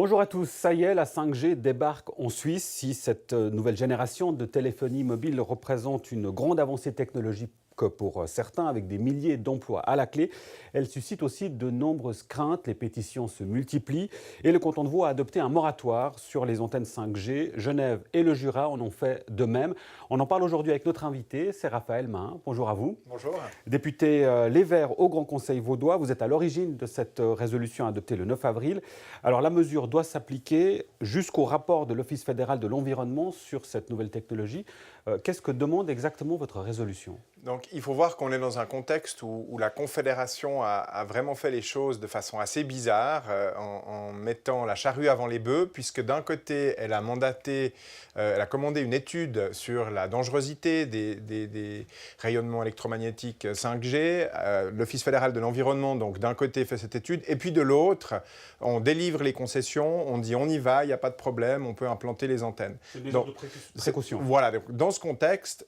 Bonjour à tous, ça y est, la 5G débarque en Suisse. Si cette nouvelle génération de téléphonie mobile représente une grande avancée technologique pour certains, avec des milliers d'emplois à la clé, elle suscite aussi de nombreuses craintes. Les pétitions se multiplient et le canton de Vaud a adopté un moratoire sur les antennes 5G. Genève et le Jura en ont fait de même. On en parle aujourd'hui avec notre invité, c'est Raphaël Mahin. Bonjour à vous. Bonjour. Député Les Verts au Grand Conseil vaudois, vous êtes à l'origine de cette résolution adoptée le 9 avril. Alors la mesure doit s'appliquer jusqu'au rapport de l'Office fédéral de l'environnement sur cette nouvelle technologie. Qu'est-ce que demande exactement votre résolution ? Donc, il faut voir qu'on est dans un contexte où la Confédération a vraiment fait les choses de façon assez bizarre, en mettant la charrue avant les bœufs, puisque d'un côté, elle a mandaté, elle a commandé une étude sur la dangerosité des rayonnements électromagnétiques 5G. L'Office fédéral de l'environnement, donc d'un côté, fait cette étude, et puis de l'autre, on délivre les concessions, on dit on y va, il n'y a pas de problème, on peut implanter les antennes. C'est une mesure de précaution. Voilà, donc, dans ce contexte,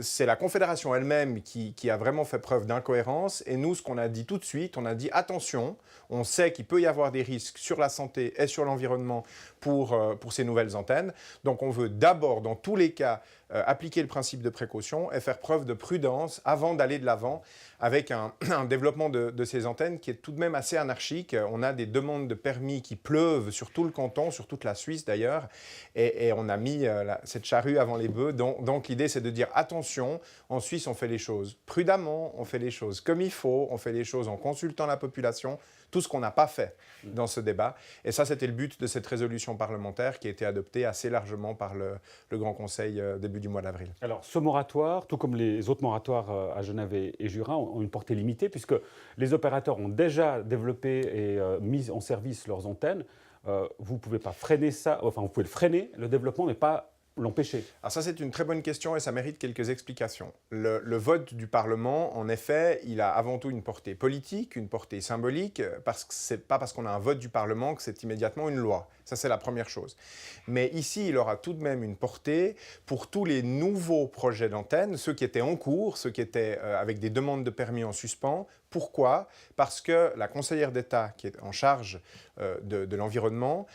c'est la Confédération elle-même qui a vraiment fait preuve d'incohérence. Et nous, ce qu'on a dit tout de suite, on a dit attention, on sait qu'il peut y avoir des risques sur la santé et sur l'environnement pour ces nouvelles antennes. Donc on veut d'abord, dans tous les cas, appliquer le principe de précaution et faire preuve de prudence avant d'aller de l'avant avec un développement de ces antennes qui est tout de même assez anarchique. On a des demandes de permis qui pleuvent sur tout le canton, sur toute la Suisse d'ailleurs, et on a mis cette charrue avant les bœufs. Donc l'idée, c'est de dire attention, en Suisse, on fait les choses prudemment, on fait les choses comme il faut, on fait les choses en consultant la population, tout ce qu'on n'a pas fait dans ce débat. Et ça, c'était le but de cette résolution parlementaire qui a été adoptée assez largement par le Grand Conseil début du mois d'avril. Alors, ce moratoire, tout comme les autres moratoires à Genève et Jura, ont une portée limitée puisque les opérateurs ont déjà développé et mis en service leurs antennes. Vous ne pouvez pas freiner ça, enfin vous pouvez le freiner, le développement, mais pas l'empêcher. Alors ça, c'est une très bonne question et ça mérite quelques explications. Le vote du Parlement, en effet, il a avant tout une portée politique, une portée symbolique, parce que ce n'est pas parce qu'on a un vote du Parlement que c'est immédiatement une loi. Ça, c'est la première chose. Mais ici, il aura tout de même une portée pour tous les nouveaux projets d'antennes, ceux qui étaient en cours, ceux qui étaient avec des demandes de permis en suspens. Pourquoi ? Parce que la conseillère d'État qui est en charge de l'environnement,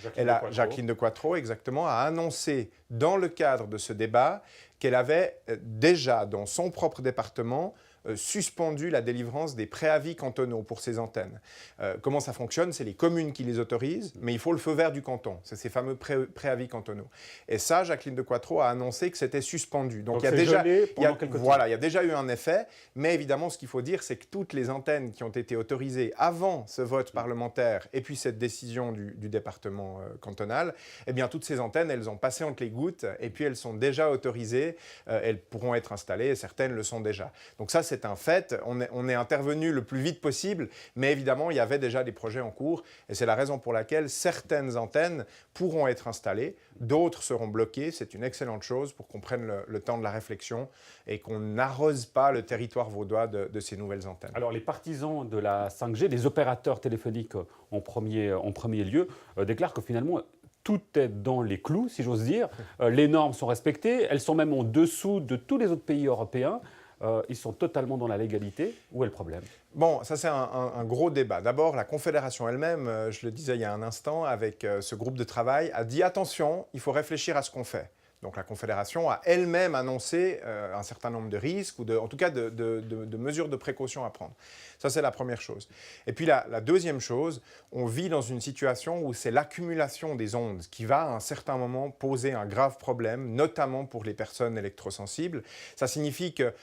Jacqueline de Quattro, exactement, a annoncé dans le cadre de ce débat qu'elle avait déjà dans son propre département suspendu la délivrance des préavis cantonaux pour ces antennes. Comment ça fonctionne ? C'est les communes qui les autorisent, mais il faut le feu vert du canton. C'est ces fameux préavis cantonaux. Et ça, Jacqueline de Quattro a annoncé que c'était suspendu. Donc il y a déjà eu un effet, mais évidemment, ce qu'il faut dire, c'est que toutes les antennes qui ont été autorisées avant ce vote parlementaire et puis cette décision du département cantonal, eh bien, toutes ces antennes, elles ont passé entre les gouttes et puis elles sont déjà autorisées, elles pourront être installées et certaines le sont déjà. Donc ça, c'est un fait. On est intervenu le plus vite possible, mais évidemment, il y avait déjà des projets en cours et c'est la raison pour laquelle certaines antennes pourront être installées, d'autres seront bloquées. C'est une excellente chose pour qu'on prenne le temps de la réflexion et qu'on n'arrose pas le territoire vaudois de ces nouvelles antennes. Alors, les partisans de la 5G, les opérateurs téléphoniques en premier lieu, déclarent que finalement, tout est dans les clous, si j'ose dire. Les normes sont respectées, elles sont même en dessous de tous les autres pays européens. Ils sont totalement dans la légalité. Où est le problème ? Bon, ça c'est un gros débat. D'abord, la Confédération elle-même, je le disais il y a un instant, avec ce groupe de travail, a dit attention, il faut réfléchir à ce qu'on fait. Donc la Confédération a elle-même annoncé un certain nombre de risques, ou en tout cas de mesures de précaution à prendre. Ça, c'est la première chose. Et puis la deuxième chose, on vit dans une situation où c'est l'accumulation des ondes qui va à un certain moment poser un grave problème, notamment pour les personnes électrosensibles. Ça signifie que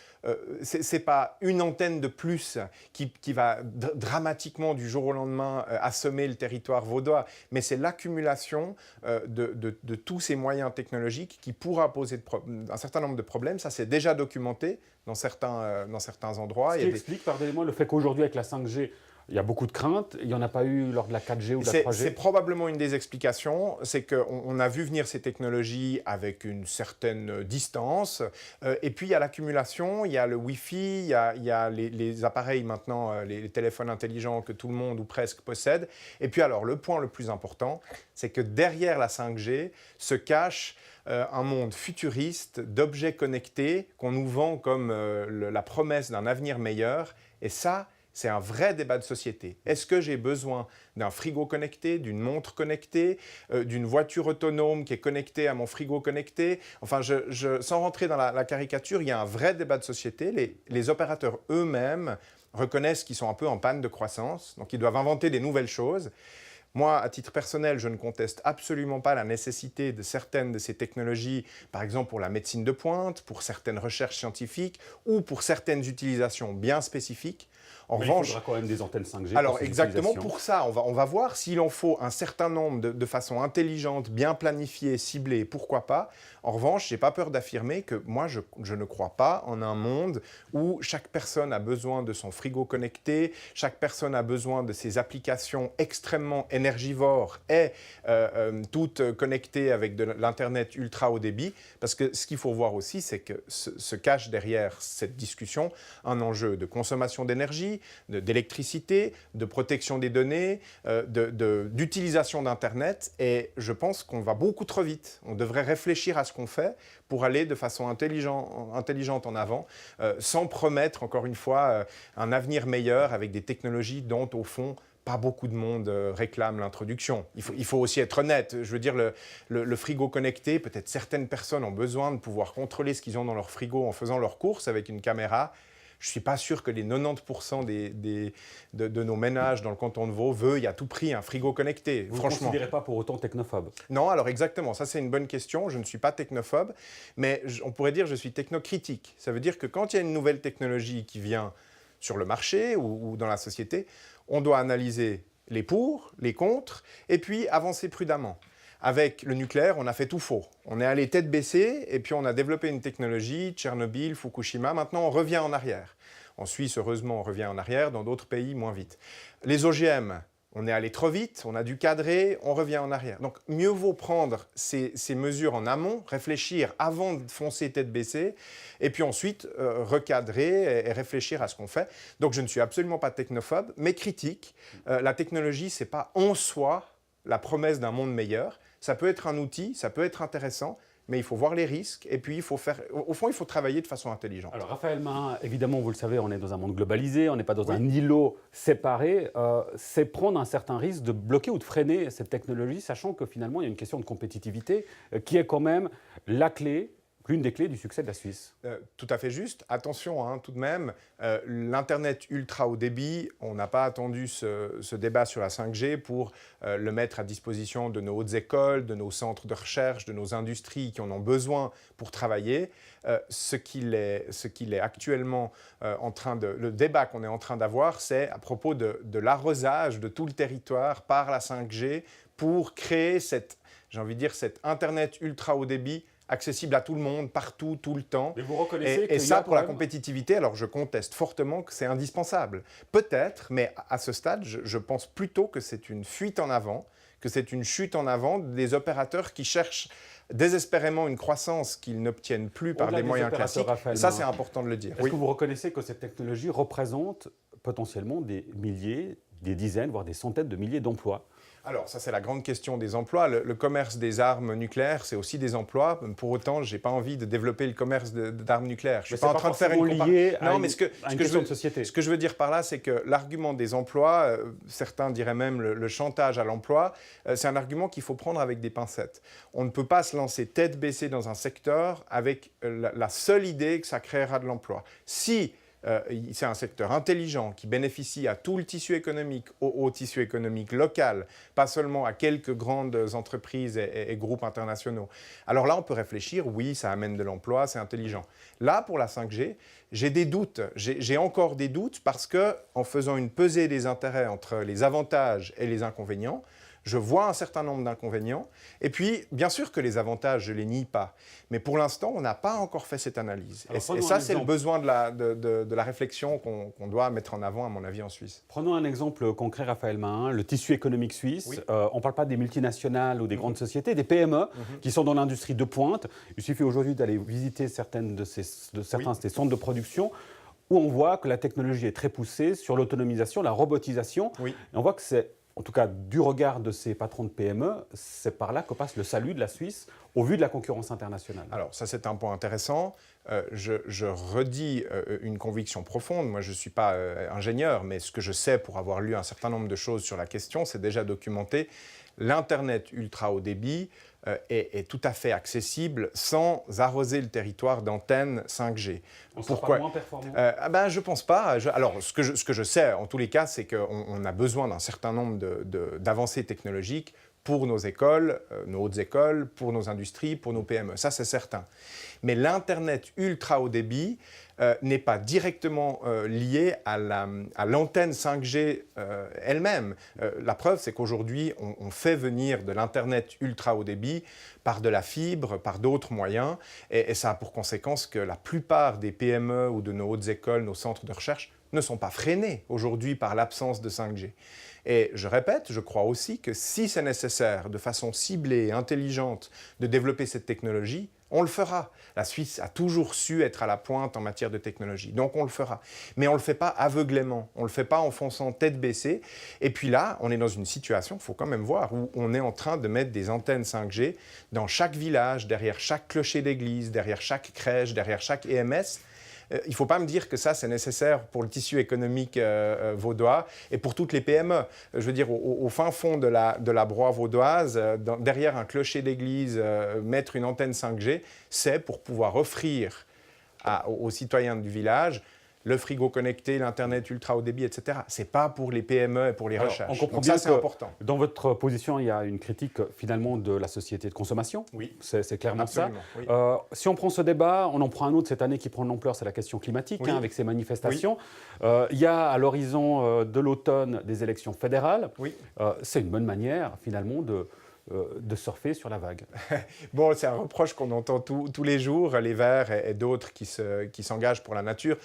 ce n'est pas une antenne de plus qui va dramatiquement du jour au lendemain assommer le territoire vaudois, mais c'est l'accumulation de tous ces moyens technologiques qui pourra poser un certain nombre de problèmes. Ça, c'est déjà documenté dans certains endroits. Ce qui explique, pardonnez-moi, le fait qu'aujourd'hui, avec la 5G, il y a beaucoup de craintes. Il n'y en a pas eu lors de la 4G ou de la 3G. C'est probablement une des explications. C'est qu'on a vu venir ces technologies avec une certaine distance. Et puis, il y a l'accumulation, il y a le Wi-Fi, il y a les appareils maintenant, les téléphones intelligents que tout le monde ou presque possède. Et puis alors, le point le plus important, c'est que derrière la 5G se cache un monde futuriste d'objets connectés qu'on nous vend comme la promesse d'un avenir meilleur. Et ça, c'est un vrai débat de société. Est-ce que j'ai besoin d'un frigo connecté, d'une montre connectée, d'une voiture autonome qui est connectée à mon frigo connecté? Enfin, sans rentrer dans la caricature, il y a un vrai débat de société. Les opérateurs eux-mêmes reconnaissent qu'ils sont un peu en panne de croissance, donc ils doivent inventer des nouvelles choses. Moi, à titre personnel, je ne conteste absolument pas la nécessité de certaines de ces technologies, par exemple pour la médecine de pointe, pour certaines recherches scientifiques ou pour certaines utilisations bien spécifiques. En revanche, il faudra quand même des antennes 5G. Alors exactement, pour ça, on va voir s'il en faut un certain nombre de façon intelligente, bien planifiée, ciblée, pourquoi pas. En revanche, je n'ai pas peur d'affirmer que moi, je ne crois pas en un monde où chaque personne a besoin de son frigo connecté, chaque personne a besoin de ses applications extrêmement énergivores et toutes connectées avec de l'Internet ultra haut débit. Parce que ce qu'il faut voir aussi, c'est que se cache derrière cette discussion un enjeu de consommation d'énergie, d'électricité, de protection des données, d'utilisation d'Internet. Et je pense qu'on va beaucoup trop vite. On devrait réfléchir à ce qu'on fait pour aller de façon intelligente en avant, sans promettre, encore une fois, un avenir meilleur avec des technologies dont, au fond, pas beaucoup de monde réclame l'introduction. Il faut aussi être honnête. Je veux dire, le frigo connecté, peut-être certaines personnes ont besoin de pouvoir contrôler ce qu'ils ont dans leur frigo en faisant leurs courses avec une caméra. Je ne suis pas sûr que les 90% de nos ménages dans le canton de Vaud veuillent à tout prix un frigo connecté. Vous ne considérez pas pour autant technophobe? Non, alors exactement, ça c'est une bonne question. Je ne suis pas technophobe, mais on pourrait dire que je suis technocritique. Ça veut dire que quand il y a une nouvelle technologie qui vient sur le marché ou dans la société, on doit analyser les pour, les contre, et puis avancer prudemment. Avec le nucléaire, on a fait tout faux. On est allé tête baissée et puis on a développé une technologie, Tchernobyl, Fukushima. Maintenant, on revient en arrière. En Suisse, heureusement, on revient en arrière. Dans d'autres pays, moins vite. Les OGM, on est allé trop vite, on a dû cadrer, on revient en arrière. Donc, mieux vaut prendre ces mesures en amont, réfléchir avant de foncer tête baissée, et puis ensuite recadrer et réfléchir à ce qu'on fait. Donc, je ne suis absolument pas technophobe, mais critique. La technologie, ce n'est pas en soi la promesse d'un monde meilleur. Ça peut être un outil, ça peut être intéressant, mais il faut voir les risques et puis au fond, il faut travailler de façon intelligente. Alors Raphaël Marin, évidemment, vous le savez, on est dans un monde globalisé, on n'est pas dans un îlot séparé. C'est prendre un certain risque de bloquer ou de freiner cette technologie, sachant que finalement, il y a une question de compétitivité qui est quand même la clé, l'une des clés du succès de la Suisse. Tout à fait juste. Attention, hein, tout de même, l'Internet ultra haut débit, on n'a pas attendu ce débat sur la 5G pour le mettre à disposition de nos hautes écoles, de nos centres de recherche, de nos industries qui en ont besoin pour travailler. Ce qu'il est actuellement le débat qu'on est en train d'avoir, c'est à propos de l'arrosage de tout le territoire par la 5G pour créer cet Internet ultra haut débit accessible à tout le monde, partout, tout le temps. Mais vous reconnaissez et ça, pour la compétitivité, alors je conteste fortement que c'est indispensable. Peut-être, mais à ce stade, je pense plutôt que c'est une fuite en avant, que c'est une chute en avant des opérateurs qui cherchent désespérément une croissance qu'ils n'obtiennent plus par des moyens classiques. Et ça, c'est important de le dire. Est-ce que vous reconnaissez que cette technologie représente potentiellement des milliers, des dizaines, voire des centaines de milliers d'emplois? Alors, ça, c'est la grande question des emplois. Le commerce des armes nucléaires, c'est aussi des emplois. Pour autant, je n'ai pas envie de développer le commerce d'armes nucléaires. Je ne suis pas en train de faire une comparaison. Non, mais ce que je veux dire par là, c'est que l'argument des emplois, certains diraient même le chantage à l'emploi, c'est un argument qu'il faut prendre avec des pincettes. On ne peut pas se lancer tête baissée dans un secteur avec la seule idée que ça créera de l'emploi. Si c'est un secteur intelligent qui bénéficie à tout le tissu économique, au tissu économique local, pas seulement à quelques grandes entreprises et groupes internationaux. Alors là, on peut réfléchir, oui, ça amène de l'emploi, c'est intelligent. Là, pour la 5G, j'ai des doutes. J'ai encore des doutes parce qu'en faisant une pesée des intérêts entre les avantages et les inconvénients, je vois un certain nombre d'inconvénients. Et puis, bien sûr que les avantages, je ne les nie pas. Mais pour l'instant, on n'a pas encore fait cette analyse. Et ça, c'est le besoin de la réflexion qu'on doit mettre en avant, à mon avis, en Suisse. Prenons un exemple concret, Raphaël Marin, le tissu économique suisse. Oui. On ne parle pas des multinationales ou des grandes sociétés, des PME qui sont dans l'industrie de pointe. Il suffit aujourd'hui d'aller visiter certains de ces centres de production où on voit que la technologie est très poussée sur l'autonomisation, la robotisation. Oui. Et on voit que c'est en tout cas du regard de ces patrons de PME, c'est par là que passe le salut de la Suisse au vu de la concurrence internationale. Alors ça c'est un point intéressant. Je redis une conviction profonde. Moi je ne suis pas ingénieur, mais ce que je sais pour avoir lu un certain nombre de choses sur la question, c'est déjà documenté. L'Internet ultra haut débit est tout à fait accessible sans arroser le territoire d'antennes 5G. On sera pas moins performant Je ne pense pas. Alors, ce que je sais, en tous les cas, c'est qu'on a besoin d'un certain nombre d'avancées technologiques pour nos écoles, nos hautes écoles, pour nos industries, pour nos PME. Ça, c'est certain. Mais l'Internet ultra haut débit n'est pas directement lié à l'antenne 5G elle-même. La preuve, c'est qu'aujourd'hui, on fait venir de l'Internet ultra haut débit par de la fibre, par d'autres moyens, et ça a pour conséquence que la plupart des PME ou de nos hautes écoles, nos centres de recherche, ne sont pas freinés aujourd'hui par l'absence de 5G. Et je répète, je crois aussi que si c'est nécessaire, de façon ciblée et intelligente, de développer cette technologie, on le fera. La Suisse a toujours su être à la pointe en matière de technologie, donc on le fera. Mais on ne le fait pas aveuglément, on ne le fait pas en fonçant tête baissée. Et puis là, on est dans une situation, il faut quand même voir, où on est en train de mettre des antennes 5G dans chaque village, derrière chaque clocher d'église, derrière chaque crèche, derrière chaque EMS. Il ne faut pas me dire que ça, c'est nécessaire pour le tissu économique vaudois et pour toutes les PME. Je veux dire, au fin fond de la broye vaudoise, derrière un clocher d'église, mettre une antenne 5G, c'est pour pouvoir offrir aux citoyens du village le frigo connecté, l'Internet ultra haut débit, etc. Ce n'est pas pour les PME et pour les recherches. On comprend donc bien ça, c'est important. Dans votre position, il y a une critique finalement de la société de consommation. Oui. C'est clairement absolument, ça. Oui. Si on prend ce débat, on en prend un autre cette année qui prend de l'ampleur, c'est la question climatique, Oui. avec ces manifestations. Oui. Il y a à l'horizon de l'automne des élections fédérales. Oui. C'est une bonne manière finalement de surfer sur la vague. Bon, c'est un reproche qu'on entend tous les jours, les Verts et d'autres qui s'engagent pour la nature.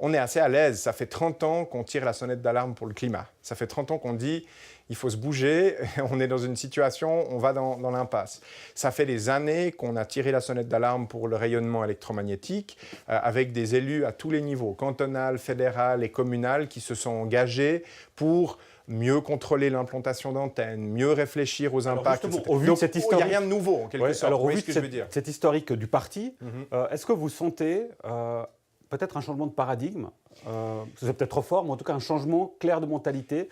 On est assez à l'aise. Ça fait 30 ans qu'on tire la sonnette d'alarme pour le climat. Ça fait 30 ans qu'on dit il faut se bouger, on est dans une situation, on va dans l'impasse. Ça fait des années qu'on a tiré la sonnette d'alarme pour le rayonnement électromagnétique avec des élus à tous les niveaux, cantonal, fédéral et communal, qui se sont engagés pour mieux contrôler l'implantation d'antennes, mieux réfléchir aux impacts. Au vu de cette historique, il n'y a rien de nouveau, en quelque sorte. Alors, au vu de cette historique du parti, est-ce que vous sentez peut-être un changement de paradigme c'est peut-être trop fort, mais en tout cas un changement clair de mentalité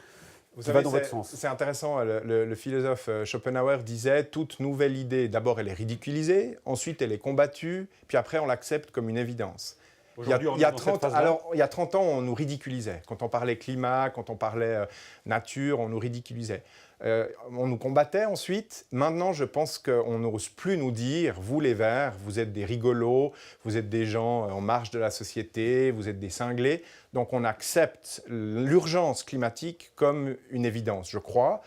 qui va dans votre sens? C'est intéressant, le philosophe Schopenhauer disait « Toute nouvelle idée, d'abord elle est ridiculisée, ensuite elle est combattue, puis après on l'accepte comme une évidence ». Il y a 30 ans, on nous ridiculisait. Quand on parlait climat, quand on parlait nature, on nous ridiculisait. On nous combattait ensuite. Maintenant, je pense qu'on n'ose plus nous dire « Vous les Verts, vous êtes des rigolos, vous êtes des gens en marge de la société, vous êtes des cinglés ». Donc on accepte l'urgence climatique comme une évidence, je crois.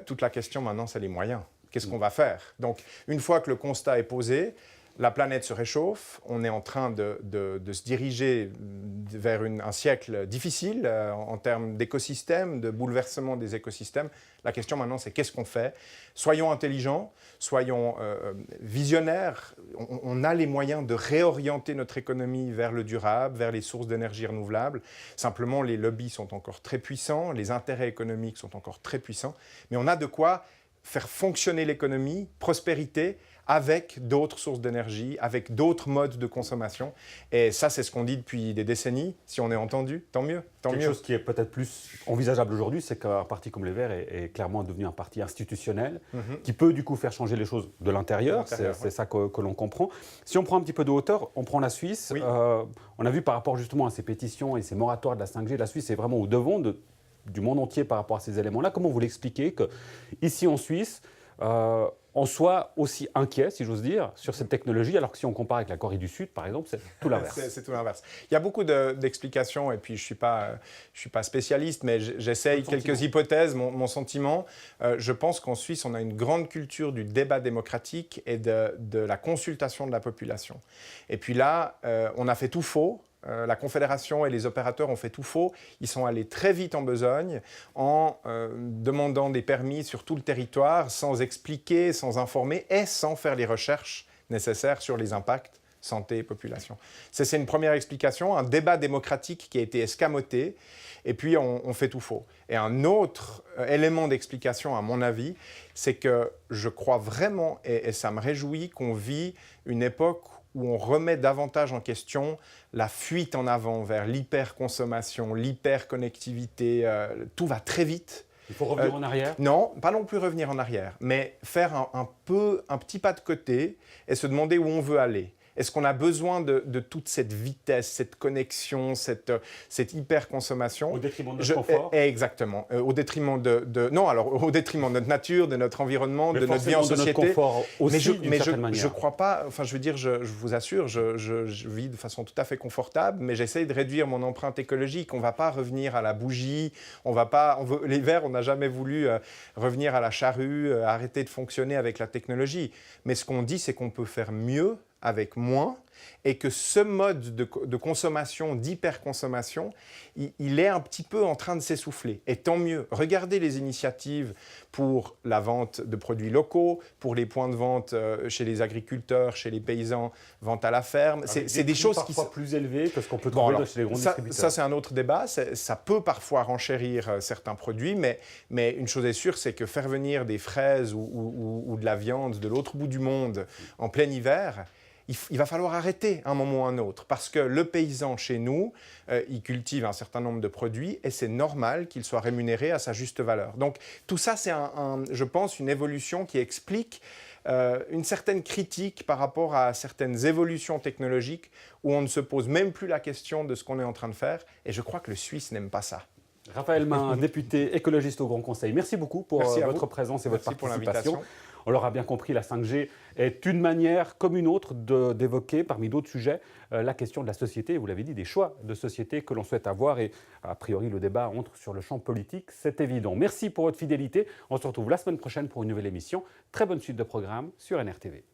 Toute la question maintenant, c'est les moyens. Qu'est-ce qu'on va faire? Donc une fois que le constat est posé, la planète se réchauffe, on est en train de se diriger vers un siècle difficile en termes d'écosystèmes, de bouleversement des écosystèmes. La question maintenant, c'est qu'est-ce qu'on fait? Soyons intelligents, soyons visionnaires. On a les moyens de réorienter notre économie vers le durable, vers les sources d'énergie renouvelables. Simplement, les lobbies sont encore très puissants, les intérêts économiques sont encore très puissants, mais on a de quoi faire fonctionner l'économie, prospérité, avec d'autres sources d'énergie, avec d'autres modes de consommation. Et ça, c'est ce qu'on dit depuis des décennies. Si on est entendu, tant mieux. Quelque chose qui est peut-être plus envisageable aujourd'hui, c'est qu'un parti comme les Verts est clairement devenu un parti institutionnel, qui peut du coup faire changer les choses de l'intérieur. C'est ça que l'on comprend. Si on prend un petit peu de hauteur, on prend la Suisse. Oui. On a vu par rapport justement à ces pétitions et ces moratoires de la 5G, la Suisse est vraiment au devant du monde entier par rapport à ces éléments-là. Comment vous l'expliquez qu'ici en Suisse, on soit aussi inquiet, si j'ose dire, sur cette technologie, alors que si on compare avec la Corée du Sud, par exemple, c'est tout l'inverse. C'est tout l'inverse. Il y a beaucoup d'explications, et puis je suis pas spécialiste, mais j'essaye quelques hypothèses. Mon sentiment, je pense qu'en Suisse, on a une grande culture du débat démocratique et de la consultation de la population. Et puis là, on a fait tout faux. La Confédération et les opérateurs ont fait tout faux. Ils sont allés très vite en besogne en demandant des permis sur tout le territoire sans expliquer, sans informer et sans faire les recherches nécessaires sur les impacts santé et population. C'est une première explication, un débat démocratique qui a été escamoté, et puis on fait tout faux. Et un autre élément d'explication, à mon avis, c'est que je crois vraiment, et ça me réjouit, qu'on vit une époque où on remet davantage en question la fuite en avant vers l'hyperconsommation, l'hyperconnectivité, tout va très vite. Il faut revenir en arrière? Non, pas non plus revenir en arrière, mais faire un petit pas de côté et se demander où on veut aller. Est-ce qu'on a besoin de toute cette vitesse, cette connexion, cette hyper-consommation? Au détriment de notre confort? Exactement. Au détriment non, alors au détriment de notre nature, de notre environnement, mais de notre vie en société. De notre confort aussi, mais manière. Je crois pas, enfin je veux dire, je vous assure, je vis de façon tout à fait confortable, mais j'essaye de réduire mon empreinte écologique. On ne va pas revenir à la bougie, l'hiver, on n'a jamais voulu revenir à la charrue, arrêter de fonctionner avec la technologie. Mais ce qu'on dit, c'est qu'on peut faire mieux avec moins, et que ce mode de consommation, d'hyperconsommation, il est un petit peu en train de s'essouffler. Et tant mieux. Regardez les initiatives pour la vente de produits locaux, pour les points de vente chez les agriculteurs, chez les paysans, vente à la ferme. C'est des choses parfois plus élevées que ce qu'on peut trouver chez les grands distributeurs. Ça, c'est un autre débat. Ça peut parfois renchérir certains produits, mais une chose est sûre, c'est que faire venir des fraises ou de la viande de l'autre bout du monde en plein hiver, il va falloir arrêter un moment ou un autre, parce que le paysan chez nous, il cultive un certain nombre de produits et c'est normal qu'il soit rémunéré à sa juste valeur. Donc tout ça, c'est je pense, une évolution qui explique une certaine critique par rapport à certaines évolutions technologiques où on ne se pose même plus la question de ce qu'on est en train de faire, et je crois que le Suisse n'aime pas ça. Raphaël Main, député écologiste au Grand Conseil, merci beaucoup pour votre présence et votre participation. On l'aura bien compris, la 5G est une manière comme une autre d'évoquer, parmi d'autres sujets, la question de la société, vous l'avez dit, des choix de société que l'on souhaite avoir. Et a priori, le débat entre sur le champ politique, c'est évident. Merci pour votre fidélité. On se retrouve la semaine prochaine pour une nouvelle émission. Très bonne suite de programme sur NRTV.